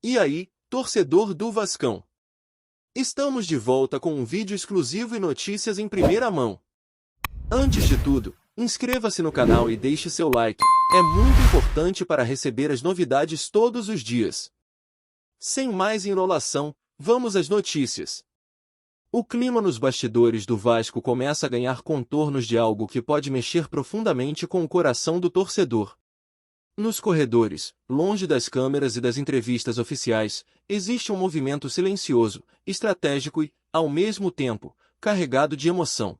E aí, torcedor do Vascão? Estamos de volta com um vídeo exclusivo e notícias em primeira mão. Antes de tudo, inscreva-se no canal e deixe seu like, é muito importante para receber as novidades todos os dias. Sem mais enrolação, vamos às notícias. O clima nos bastidores do Vasco começa a ganhar contornos de algo que pode mexer profundamente com o coração do torcedor. Nos corredores, longe das câmeras e das entrevistas oficiais, existe um movimento silencioso, estratégico e, ao mesmo tempo, carregado de emoção.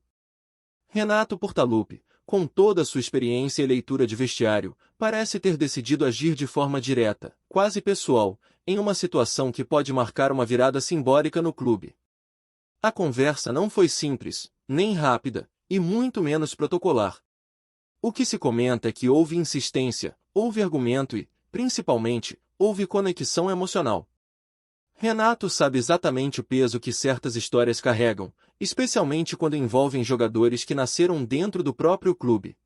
Renato Portaluppi, com toda a sua experiência e leitura de vestiário, parece ter decidido agir de forma direta, quase pessoal, em uma situação que pode marcar uma virada simbólica no clube. A conversa não foi simples, nem rápida, e muito menos protocolar. O que se comenta é que houve insistência, houve argumento e, principalmente, houve conexão emocional. Renato sabe exatamente o peso que certas histórias carregam, especialmente quando envolvem jogadores que nasceram dentro do próprio clube.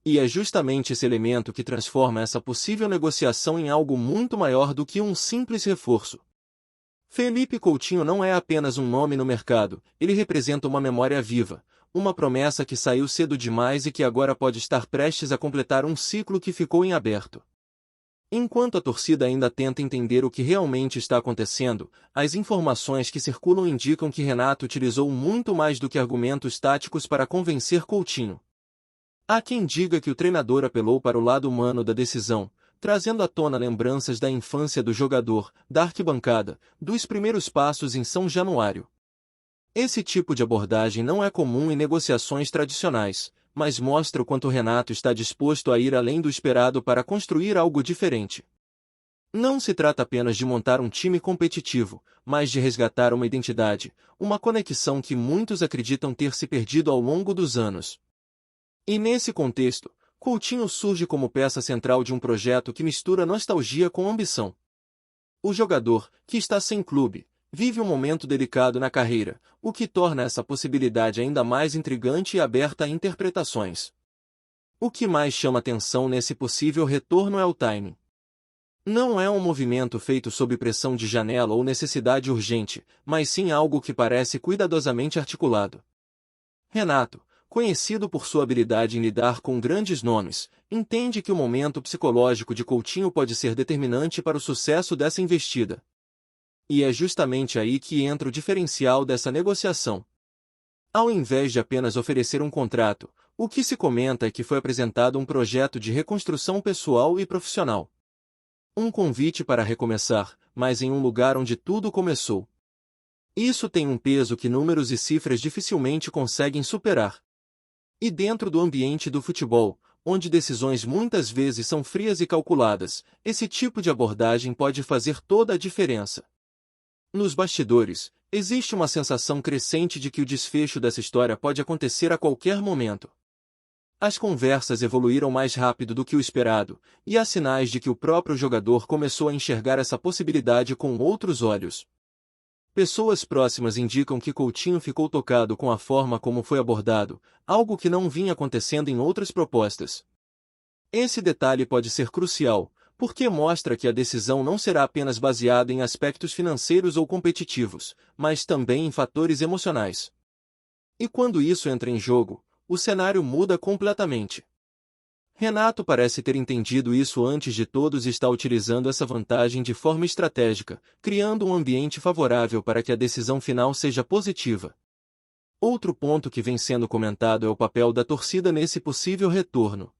E é justamente esse elemento que transforma essa possível negociação em algo muito maior do que um simples reforço. Felipe Coutinho não é apenas um nome no mercado, ele representa uma memória viva, uma promessa que saiu cedo demais e que agora pode estar prestes a completar um ciclo que ficou em aberto. Enquanto a torcida ainda tenta entender o que realmente está acontecendo, as informações que circulam indicam que Renato utilizou muito mais do que argumentos táticos para convencer Coutinho. Há quem diga que o treinador apelou para o lado humano da decisão, trazendo à tona lembranças da infância do jogador, da arquibancada, dos primeiros passos em São Januário. Esse tipo de abordagem não é comum em negociações tradicionais, mas mostra o quanto Renato está disposto a ir além do esperado para construir algo diferente. Não se trata apenas de montar um time competitivo, mas de resgatar uma identidade, uma conexão que muitos acreditam ter se perdido ao longo dos anos. E nesse contexto, Coutinho surge como peça central de um projeto que mistura nostalgia com ambição. O jogador, que está sem clube, vive um momento delicado na carreira, o que torna essa possibilidade ainda mais intrigante e aberta a interpretações. O que mais chama atenção nesse possível retorno é o timing. Não é um movimento feito sob pressão de janela ou necessidade urgente, mas sim algo que parece cuidadosamente articulado. Renato, conhecido por sua habilidade em lidar com grandes nomes, entende que o momento psicológico de Coutinho pode ser determinante para o sucesso dessa investida. E é justamente aí que entra o diferencial dessa negociação. Ao invés de apenas oferecer um contrato, o que se comenta é que foi apresentado um projeto de reconstrução pessoal e profissional. Um convite para recomeçar, mas em um lugar onde tudo começou. Isso tem um peso que números e cifras dificilmente conseguem superar. E dentro do ambiente do futebol, onde decisões muitas vezes são frias e calculadas, esse tipo de abordagem pode fazer toda a diferença. Nos bastidores, existe uma sensação crescente de que o desfecho dessa história pode acontecer a qualquer momento. As conversas evoluíram mais rápido do que o esperado, e há sinais de que o próprio jogador começou a enxergar essa possibilidade com outros olhos. Pessoas próximas indicam que Coutinho ficou tocado com a forma como foi abordado, algo que não vinha acontecendo em outras propostas. Esse detalhe pode ser crucial, porque mostra que a decisão não será apenas baseada em aspectos financeiros ou competitivos, mas também em fatores emocionais. E quando isso entra em jogo, o cenário muda completamente. Renato parece ter entendido isso antes de todos e está utilizando essa vantagem de forma estratégica, criando um ambiente favorável para que a decisão final seja positiva. Outro ponto que vem sendo comentado é o papel da torcida nesse possível retorno.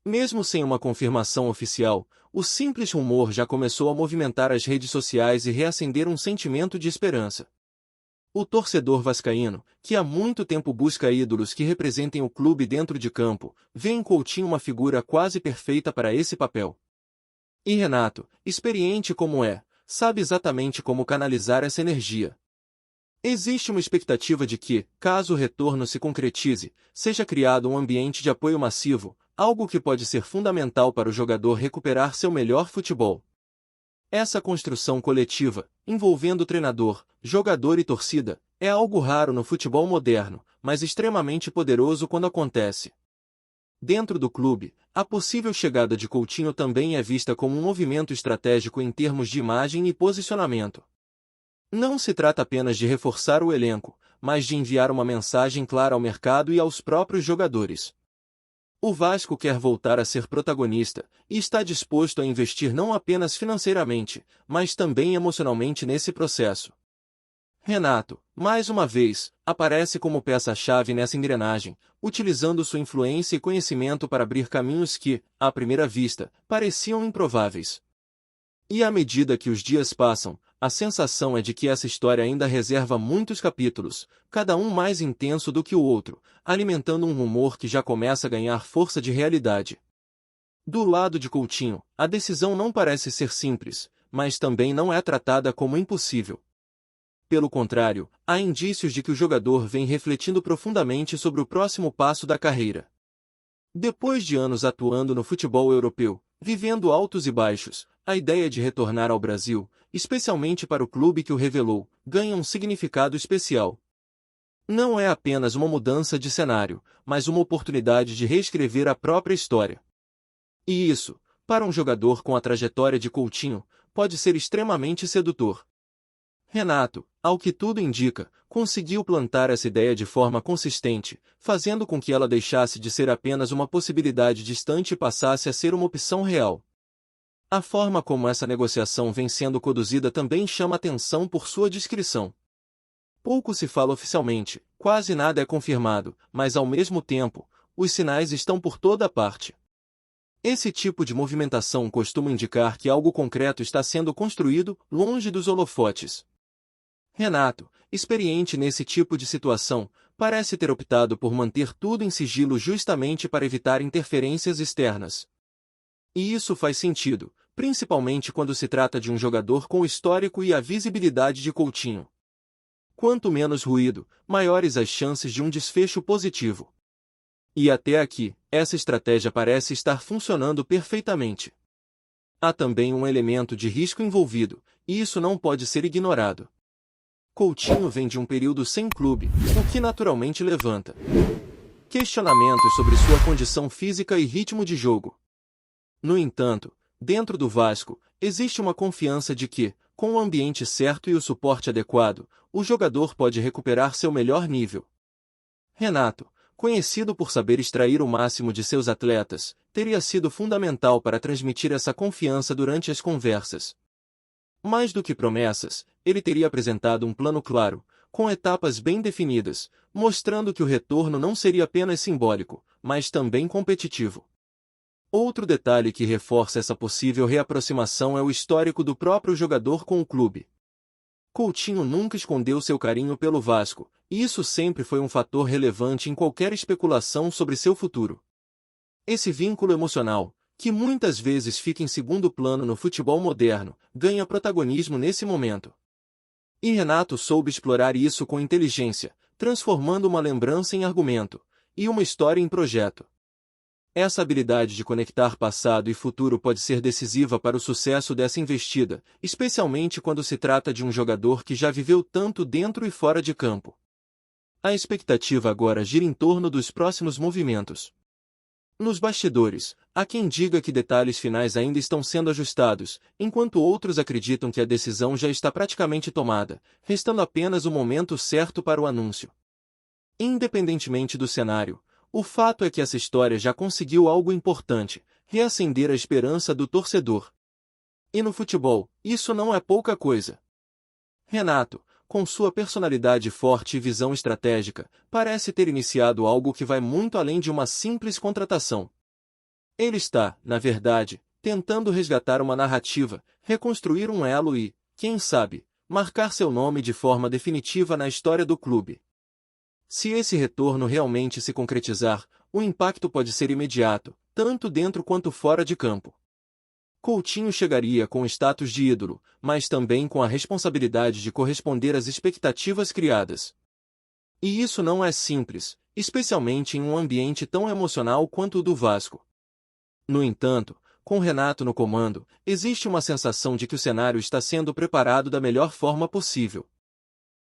Mesmo sem uma confirmação oficial, o simples rumor já começou a movimentar as redes sociais e reacender um sentimento de esperança. O torcedor vascaíno, que há muito tempo busca ídolos que representem o clube dentro de campo, vê em Coutinho uma figura quase perfeita para esse papel. E Renato, experiente como é, sabe exatamente como canalizar essa energia. Existe uma expectativa de que, caso o retorno se concretize, seja criado um ambiente de apoio massivo, algo que pode ser fundamental para o jogador recuperar seu melhor futebol. Essa construção coletiva, envolvendo treinador, jogador e torcida, é algo raro no futebol moderno, mas extremamente poderoso quando acontece. Dentro do clube, a possível chegada de Coutinho também é vista como um movimento estratégico em termos de imagem e posicionamento. Não se trata apenas de reforçar o elenco, mas de enviar uma mensagem clara ao mercado e aos próprios jogadores. O Vasco quer voltar a ser protagonista e está disposto a investir não apenas financeiramente, mas também emocionalmente nesse processo. Renato, mais uma vez, aparece como peça-chave nessa engrenagem, utilizando sua influência e conhecimento para abrir caminhos que, à primeira vista, pareciam improváveis. E à medida que os dias passam, a sensação é de que essa história ainda reserva muitos capítulos, cada um mais intenso do que o outro, alimentando um rumor que já começa a ganhar força de realidade. Do lado de Coutinho, a decisão não parece ser simples, mas também não é tratada como impossível. Pelo contrário, há indícios de que o jogador vem refletindo profundamente sobre o próximo passo da carreira. Depois de anos atuando no futebol europeu, vivendo altos e baixos, a ideia de retornar ao Brasil, especialmente para o clube que o revelou, ganha um significado especial. Não é apenas uma mudança de cenário, mas uma oportunidade de reescrever a própria história. E isso, para um jogador com a trajetória de Coutinho, pode ser extremamente sedutor. Renato, ao que tudo indica, conseguiu plantar essa ideia de forma consistente, fazendo com que ela deixasse de ser apenas uma possibilidade distante e passasse a ser uma opção real. A forma como essa negociação vem sendo conduzida também chama atenção por sua discrição. Pouco se fala oficialmente, quase nada é confirmado, mas ao mesmo tempo, os sinais estão por toda parte. Esse tipo de movimentação costuma indicar que algo concreto está sendo construído, longe dos holofotes. Renato, experiente nesse tipo de situação, parece ter optado por manter tudo em sigilo justamente para evitar interferências externas. E isso faz sentido, principalmente quando se trata de um jogador com o histórico e a visibilidade de Coutinho. Quanto menos ruído, maiores as chances de um desfecho positivo. E até aqui, essa estratégia parece estar funcionando perfeitamente. Há também um elemento de risco envolvido, e isso não pode ser ignorado. Coutinho vem de um período sem clube, o que naturalmente levanta questionamentos sobre sua condição física e ritmo de jogo. No entanto, dentro do Vasco, existe uma confiança de que, com o ambiente certo e o suporte adequado, o jogador pode recuperar seu melhor nível. Renato, conhecido por saber extrair o máximo de seus atletas, teria sido fundamental para transmitir essa confiança durante as conversas. Mais do que promessas, ele teria apresentado um plano claro, com etapas bem definidas, mostrando que o retorno não seria apenas simbólico, mas também competitivo. Outro detalhe que reforça essa possível reaproximação é o histórico do próprio jogador com o clube. Coutinho nunca escondeu seu carinho pelo Vasco, e isso sempre foi um fator relevante em qualquer especulação sobre seu futuro. Esse vínculo emocional, que muitas vezes fica em segundo plano no futebol moderno, ganha protagonismo nesse momento. E Renato soube explorar isso com inteligência, transformando uma lembrança em argumento, e uma história em projeto. Essa habilidade de conectar passado e futuro pode ser decisiva para o sucesso dessa investida, especialmente quando se trata de um jogador que já viveu tanto dentro e fora de campo. A expectativa agora gira em torno dos próximos movimentos. Nos bastidores, há quem diga que detalhes finais ainda estão sendo ajustados, enquanto outros acreditam que a decisão já está praticamente tomada, restando apenas o momento certo para o anúncio. Independentemente do cenário, o fato é que essa história já conseguiu algo importante: reacender a esperança do torcedor. E no futebol, isso não é pouca coisa. Renato, com sua personalidade forte e visão estratégica, parece ter iniciado algo que vai muito além de uma simples contratação. Ele está, na verdade, tentando resgatar uma narrativa, reconstruir um elo e, quem sabe, marcar seu nome de forma definitiva na história do clube. Se esse retorno realmente se concretizar, o impacto pode ser imediato, tanto dentro quanto fora de campo. Coutinho chegaria com o status de ídolo, mas também com a responsabilidade de corresponder às expectativas criadas. E isso não é simples, especialmente em um ambiente tão emocional quanto o do Vasco. No entanto, com Renato no comando, existe uma sensação de que o cenário está sendo preparado da melhor forma possível.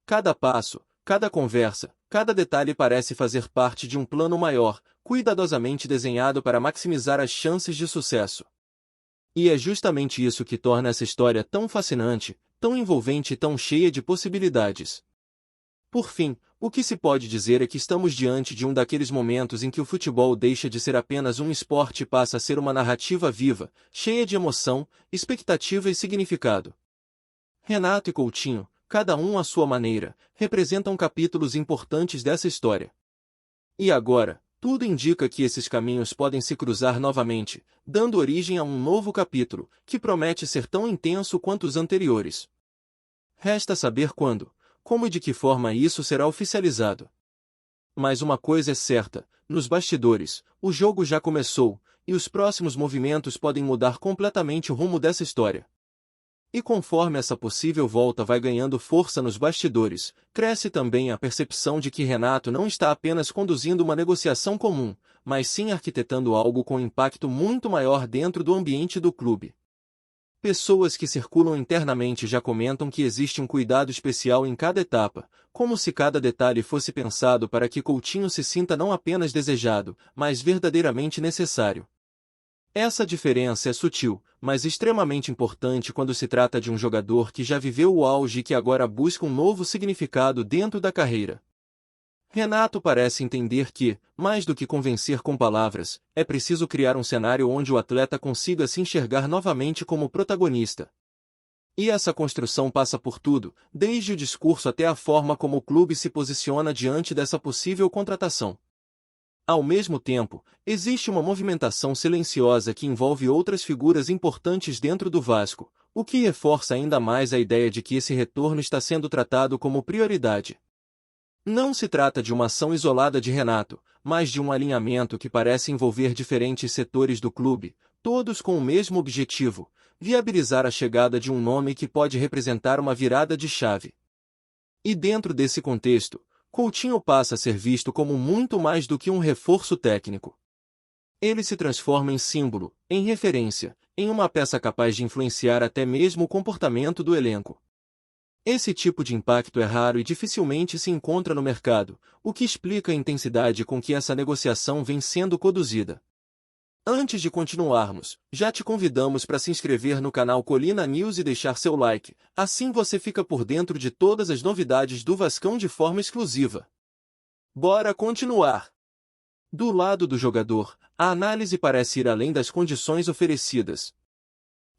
Cada passo, cada conversa, cada detalhe parece fazer parte de um plano maior, cuidadosamente desenhado para maximizar as chances de sucesso. E é justamente isso que torna essa história tão fascinante, tão envolvente e tão cheia de possibilidades. Por fim, o que se pode dizer é que estamos diante de um daqueles momentos em que o futebol deixa de ser apenas um esporte e passa a ser uma narrativa viva, cheia de emoção, expectativa e significado. Renato e Coutinho, cada um à sua maneira, representam capítulos importantes dessa história. E agora, tudo indica que esses caminhos podem se cruzar novamente, dando origem a um novo capítulo, que promete ser tão intenso quanto os anteriores. Resta saber quando, como e de que forma isso será oficializado. Mas uma coisa é certa, nos bastidores, o jogo já começou, e os próximos movimentos podem mudar completamente o rumo dessa história. E conforme essa possível volta vai ganhando força nos bastidores, cresce também a percepção de que Renato não está apenas conduzindo uma negociação comum, mas sim arquitetando algo com impacto muito maior dentro do ambiente do clube. Pessoas que circulam internamente já comentam que existe um cuidado especial em cada etapa, como se cada detalhe fosse pensado para que Coutinho se sinta não apenas desejado, mas verdadeiramente necessário. Essa diferença é sutil, mas extremamente importante quando se trata de um jogador que já viveu o auge e que agora busca um novo significado dentro da carreira. Renato parece entender que, mais do que convencer com palavras, é preciso criar um cenário onde o atleta consiga se enxergar novamente como protagonista. E essa construção passa por tudo, desde o discurso até a forma como o clube se posiciona diante dessa possível contratação. Ao mesmo tempo, existe uma movimentação silenciosa que envolve outras figuras importantes dentro do Vasco, o que reforça ainda mais a ideia de que esse retorno está sendo tratado como prioridade. Não se trata de uma ação isolada de Renato, mas de um alinhamento que parece envolver diferentes setores do clube, todos com o mesmo objetivo: viabilizar a chegada de um nome que pode representar uma virada de chave. E dentro desse contexto, Coutinho passa a ser visto como muito mais do que um reforço técnico. Ele se transforma em símbolo, em referência, em uma peça capaz de influenciar até mesmo o comportamento do elenco. Esse tipo de impacto é raro e dificilmente se encontra no mercado, o que explica a intensidade com que essa negociação vem sendo conduzida. Antes de continuarmos, já te convidamos para se inscrever no canal Colina News e deixar seu like, assim você fica por dentro de todas as novidades do Vascão de forma exclusiva. Bora continuar! Do lado do jogador, a análise parece ir além das condições oferecidas.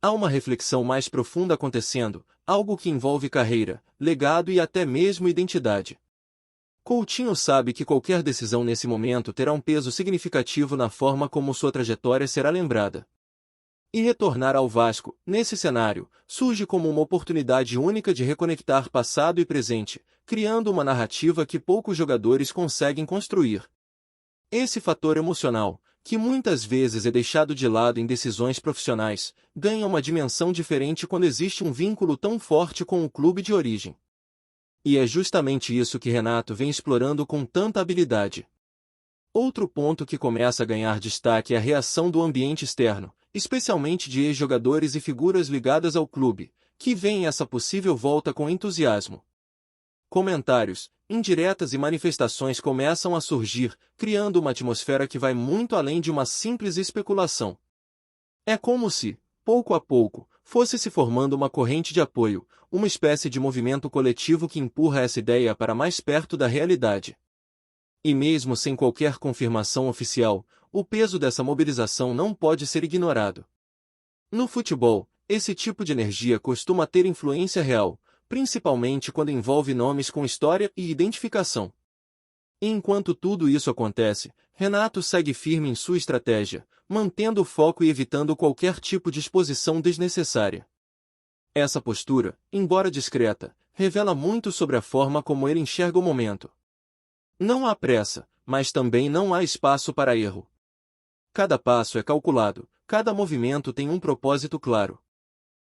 Há uma reflexão mais profunda acontecendo, algo que envolve carreira, legado e até mesmo identidade. Coutinho sabe que qualquer decisão nesse momento terá um peso significativo na forma como sua trajetória será lembrada. E retornar ao Vasco, nesse cenário, surge como uma oportunidade única de reconectar passado e presente, criando uma narrativa que poucos jogadores conseguem construir. Esse fator emocional, que muitas vezes é deixado de lado em decisões profissionais, ganha uma dimensão diferente quando existe um vínculo tão forte com o clube de origem. E é justamente isso que Renato vem explorando com tanta habilidade. Outro ponto que começa a ganhar destaque é a reação do ambiente externo, especialmente de ex-jogadores e figuras ligadas ao clube, que veem essa possível volta com entusiasmo. Comentários, indiretas e manifestações começam a surgir, criando uma atmosfera que vai muito além de uma simples especulação. É como se, pouco a pouco, fosse se formando uma corrente de apoio, uma espécie de movimento coletivo que empurra essa ideia para mais perto da realidade. E mesmo sem qualquer confirmação oficial, o peso dessa mobilização não pode ser ignorado. No futebol, esse tipo de energia costuma ter influência real, principalmente quando envolve nomes com história e identificação. E enquanto tudo isso acontece, Renato segue firme em sua estratégia, mantendo o foco e evitando qualquer tipo de exposição desnecessária. Essa postura, embora discreta, revela muito sobre a forma como ele enxerga o momento. Não há pressa, mas também não há espaço para erro. Cada passo é calculado, cada movimento tem um propósito claro.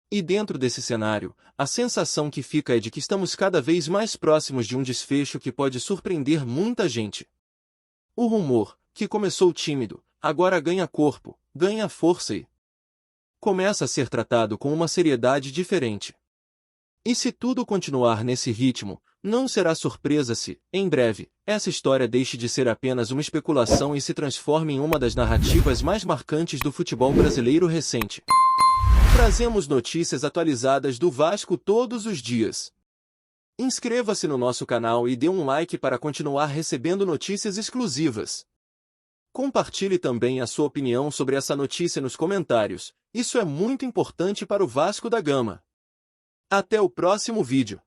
E dentro desse cenário, a sensação que fica é de que estamos cada vez mais próximos de um desfecho que pode surpreender muita gente. O rumor, que começou tímido, agora ganha corpo, ganha força e começa a ser tratado com uma seriedade diferente. E se tudo continuar nesse ritmo, Não será surpresa se, em breve, essa história deixe de ser apenas uma especulação e se transforme em uma das narrativas mais marcantes do futebol brasileiro recente. Trazemos notícias atualizadas do Vasco todos os dias. Inscreva-se no nosso canal e dê um like para continuar recebendo notícias exclusivas. Compartilhe também a sua opinião sobre essa notícia nos comentários, isso é muito importante para o Vasco da Gama. Até o próximo vídeo.